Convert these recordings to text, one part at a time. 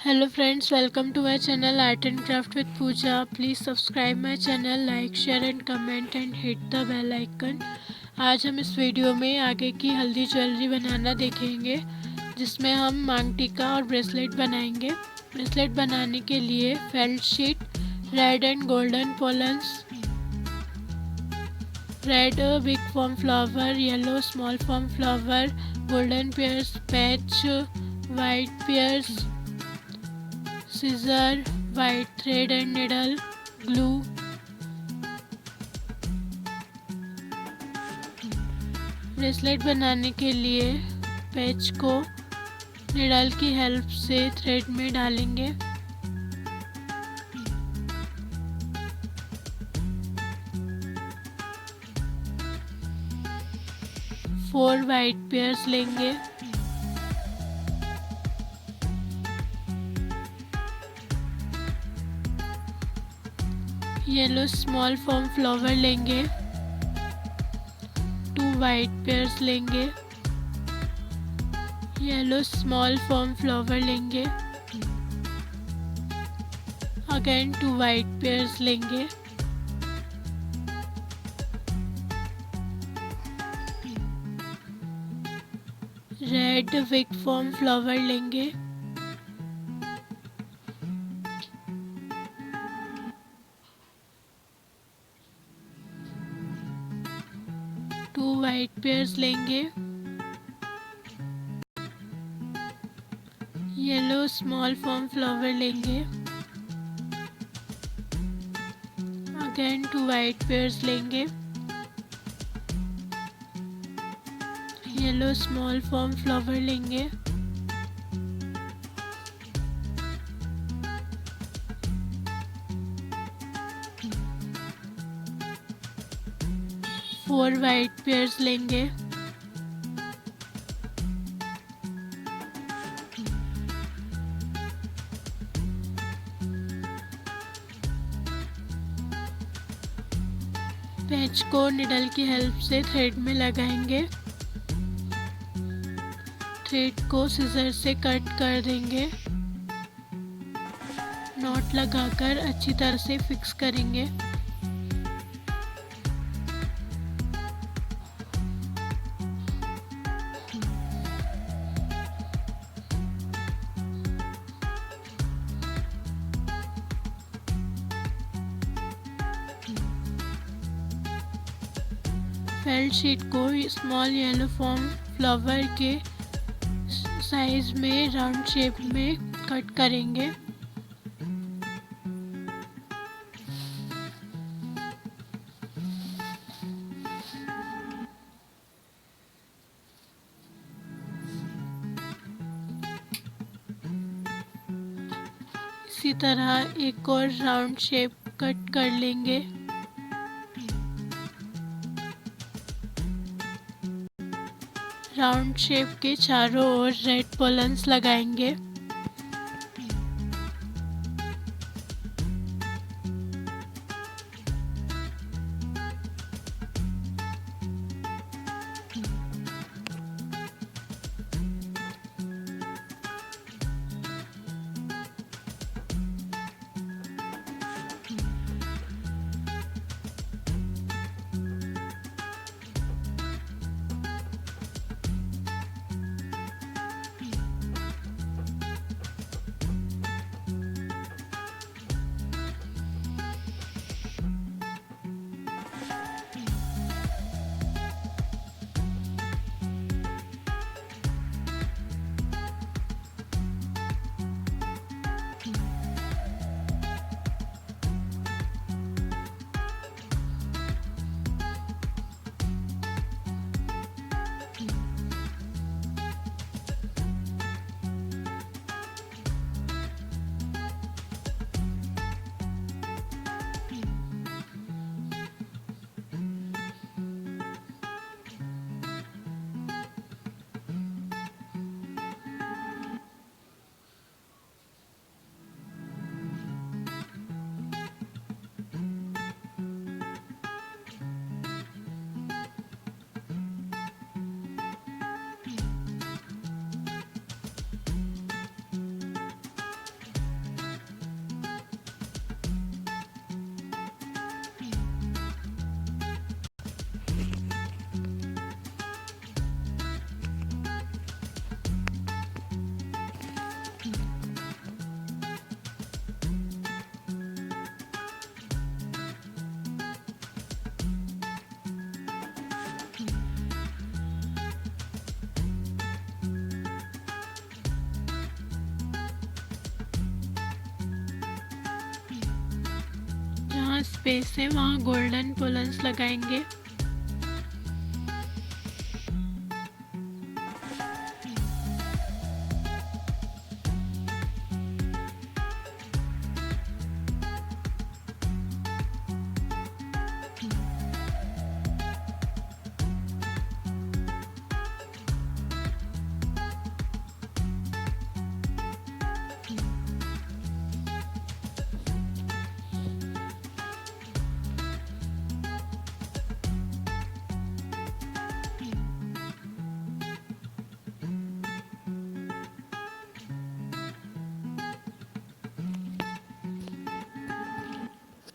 Hello friends, welcome to my channel Art and Craft with Pooja. Please subscribe my channel, like, share and comment and hit the bell icon. आज हम इस video में आगे की हल्दी jewellery बनाना देखेंगे, जिसमें हम मांग टीका और ब्रेसलेट बनाएंगे। ब्रेसलेट बनाने के लिए felt sheet, red and golden pollens, red big form flower, yellow small form flower, golden pairs, patch, white pairs, scissor, white thread and needle, glue। Bracelet बनाने के लिए पैच को निडल की हेल्प से थ्रेड में डालेंगे। फोर वाइट पेयर्स लेंगे। Yellow small form flower लेंगे। टू वाइट पेयर्स लेंगे। येलो स्मॉल फॉर्म फ्लावर लेंगे। अगेन टू वाइट पेयर्स लेंगे। रेड विग फॉर्म फ्लावर लेंगे। टू वाइट पेयर्स लेंगे। येलो स्मॉल फॉर्म फ्लावर लेंगे। अगेन टू वाइट पेयर्स लेंगे। Yellow small form flower लेंगे। Four white pairs लेंगे। Patch को needle की हेल्प से थ्रेड में लगाएंगे। थ्रेड को सिजर से कट कर देंगे। नॉट लगाकर अच्छी तरह से फिक्स करेंगे। फेल्ट शीट को स्मॉल येलो फॉर्म फ्लावर के साइज में राउंड शेप में कट करेंगे। इसी तरह एक और राउंड शेप कट कर लेंगे। राउंड शेप के चारों ओर रेड पोलन्स लगाएंगे। जहाँ स्पेस है वहाँ गोल्डन पोलन्स लगाएंगे।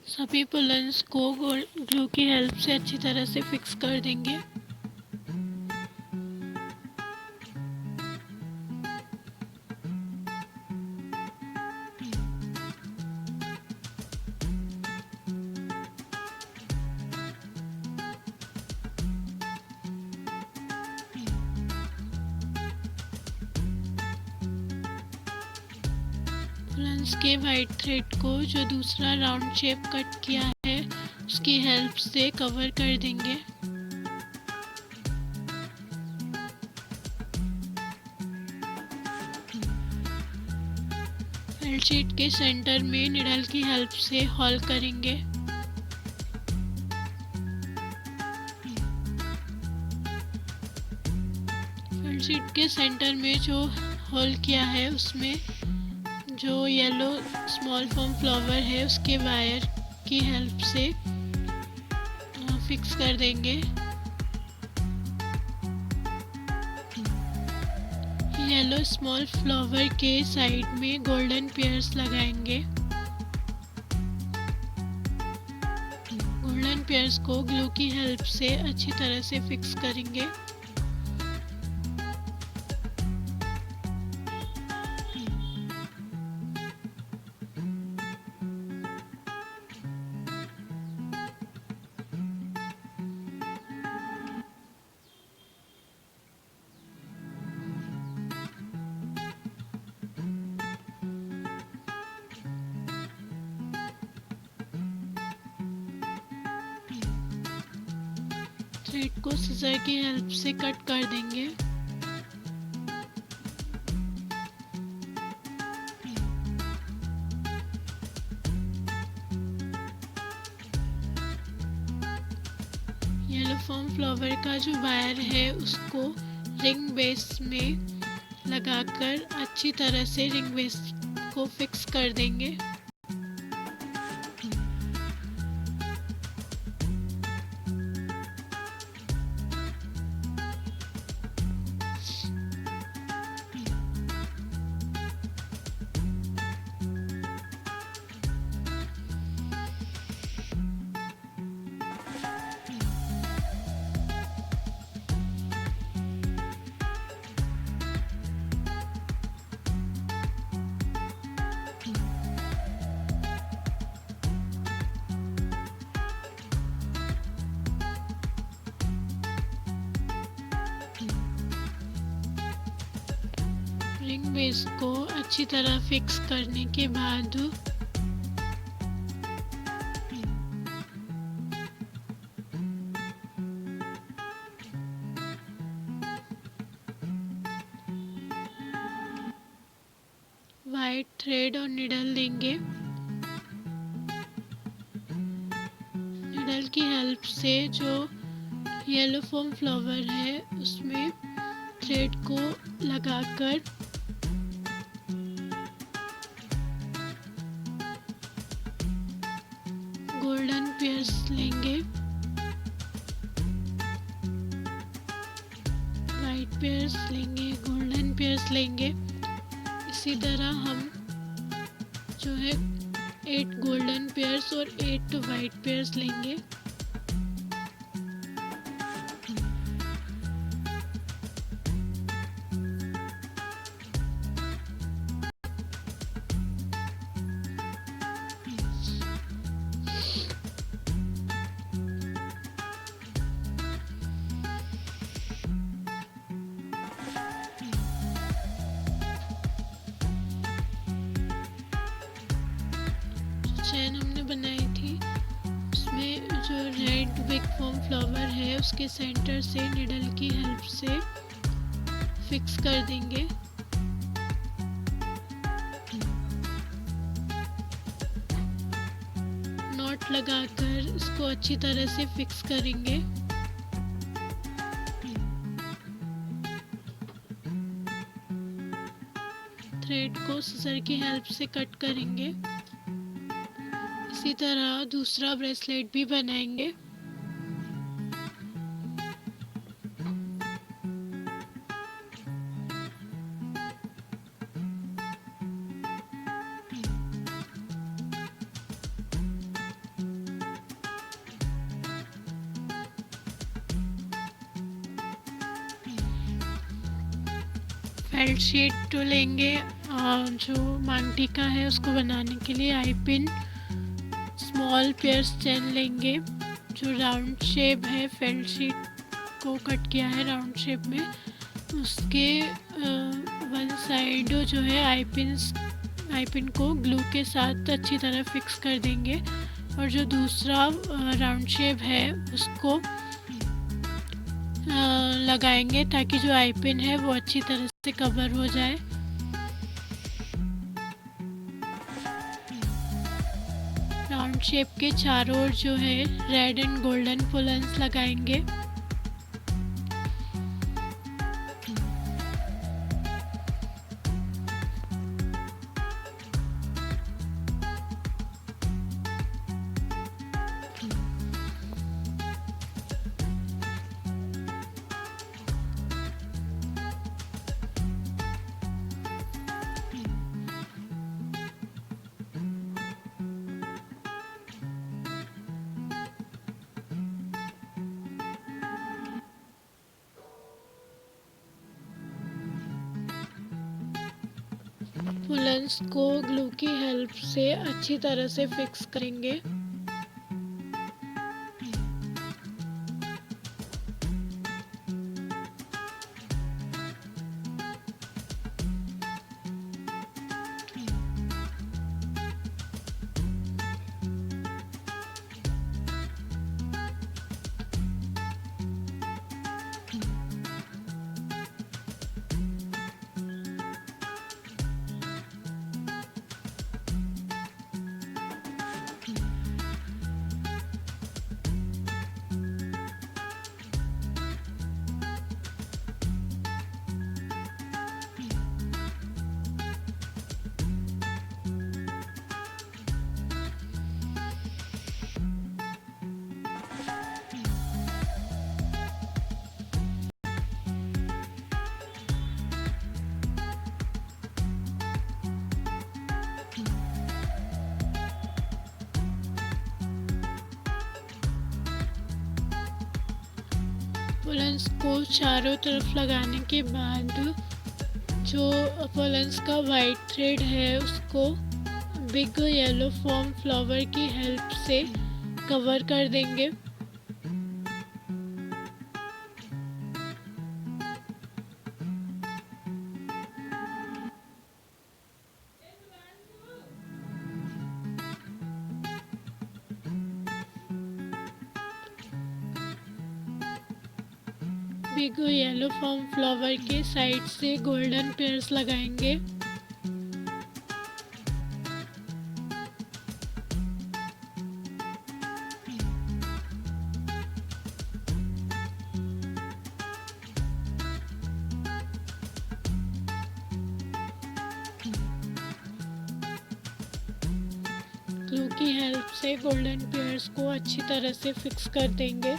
सभी पोलन्स को ग्लू की हेल्प से अच्छी तरह से फिक्स कर देंगे। पोलन्स के वाइट थ्रेड को जो दूसरा राउंड शेप कट किया है उसकी हेल्प से कवर कर देंगे। बेल्ट शीट के सेंटर में निडल की हेल्प से होल करेंगे। बेल्ट शीट के सेंटर में जो होल किया है उसमें जो येलो स्मॉल फॉर्म फ्लावर है उसके वायर की हेल्प से फिक्स कर देंगे। येलो स्मॉल फ्लावर के साइड में गोल्डन पेयर्स लगाएंगे। गोल्डन पेयर्स को ग्लू की हेल्प से अच्छी तरह से फिक्स करेंगे। थ्रेड को सिजर की हेल्प से कट कर देंगे। येलो फॉर्म फ्लावर का जो वायर है उसको रिंग बेस में लगाकर अच्छी तरह से रिंग बेस को फिक्स कर देंगे। रिंग बेस को अच्छी तरह फिक्स करने के बाद वाइट थ्रेड और निडल लेंगे। निडल की हेल्प से जो येलो फॉर्म फ्लावर है उसमें थ्रेड को लगाकर गोल्डन पेयर्स लेंगे। वाइट पेयर्स लेंगे, गोल्डन पेयर्स लेंगे। इसी तरह हम जो है 8 गोल्डन पेयर्स और 8 वाइट पेयर्स लेंगे। चैन हमने बनाई थी बिग फॉर्म फ्लावर है उसके सेंटर से निडल की हेल्प से फिक्स कर देंगे। नॉट लगाकर इसको अच्छी तरह से फिक्स करेंगे। थ्रेड को सिजर की हेल्प से कट करेंगे। इसी तरह दूसरा ब्रेसलेट भी बनाएंगे। फेल्ट शीट लेंगे जो मांग टीका है उसको बनाने के लिए। आई पिन स्मॉल पेयर्स चेन लेंगे। जो राउंड शेप है फेल्ट शीट को कट किया है राउंड शेप में, उसके वन साइड जो है आई पिन को ग्लू के साथ अच्छी तरह फिक्स कर देंगे। और जो दूसरा राउंड शेप है उसको लगाएंगे ताकि जो आई पिन है वो अच्छी तरह से कवर हो जाए। राउंड शेप के चारों ओर जो है रेड एंड गोल्डन पोलन्स लगाएंगे। पोलन्स को ग्लू की हेल्प से अच्छी तरह से फिक्स करेंगे। पोलन्स को चारों तरफ लगाने के बाद जो पोलन्स का वाइट थ्रेड है उसको बिग येलो फॉर्म फ्लावर की हेल्प से कवर कर देंगे। बिग येलो फॉर्म फ्लावर के साइड से गोल्डन पेयर्स लगाएंगे। ग्लू की हेल्प से गोल्डन पेयर्स को अच्छी तरह से फिक्स कर देंगे।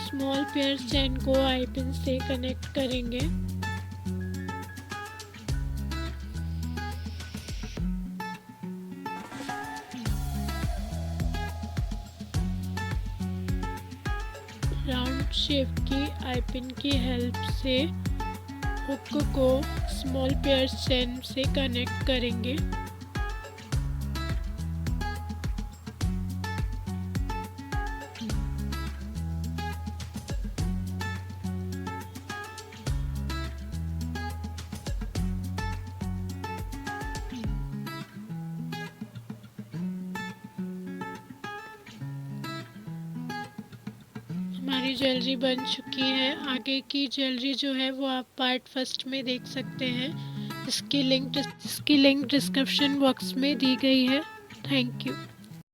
स्मॉल पेयर चेन को आई पिन से कनेक्ट करेंगे। राउंड शेप की आई पिन की हेल्प से हुक को स्मॉल पेयर चेन से कनेक्ट करेंगे। हमारी ज्वेलरी बन चुकी है। आगे की ज्वेलरी जो है वो आप पार्ट फर्स्ट में देख सकते हैं। इसकी लिंक डिस्क्रिप्शन बॉक्स में दी गई है। Thank you.